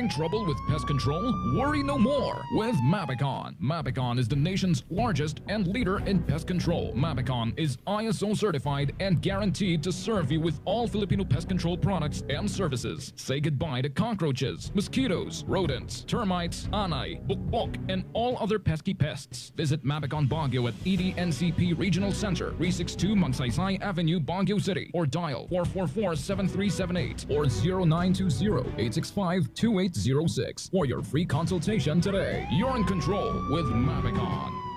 Having trouble with pest control? Worry no more with Mapicon. Mapicon is the nation's largest and leader in pest control. Mapicon is ISO certified and guaranteed to serve you with all Filipino pest control products and services. Say goodbye to cockroaches, mosquitoes, rodents, termites, anay, bukbok, and all other pesky pests. Visit Mapicon Baguio at EDNCP Regional Center, 362 Magsaysay Avenue, Baguio City, or dial 444-7378 or 0920-865-2806 for your free consultation today. You're in control with Mapicon.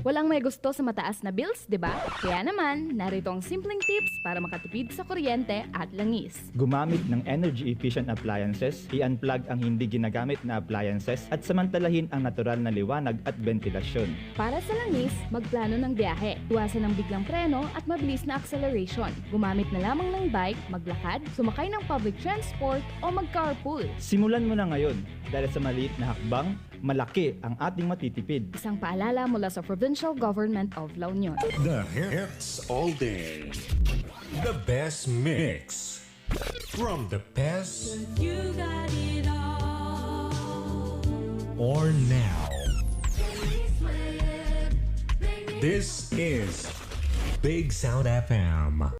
Walang may gusto sa mataas na bills, di ba? Kaya naman, narito ang simpleng tips para makatipid sa kuryente at langis. Gumamit ng energy-efficient appliances, i-unplug ang hindi ginagamit na appliances at samantalahin ang natural na liwanag at ventilasyon. Para sa langis, magplano ng biyahe, iwasan ng biglang preno at mabilis na acceleration. Gumamit na lamang ng bike, maglakad, sumakay ng public transport o mag-carpool. Simulan mo na ngayon dahil sa maliit na hakbang, malaki ang ating matitipid. Isang paalala mula sa Provincial Government of La Union. The hits all day. The best mix. From the past You got it all. or now. This is Big Sound FM.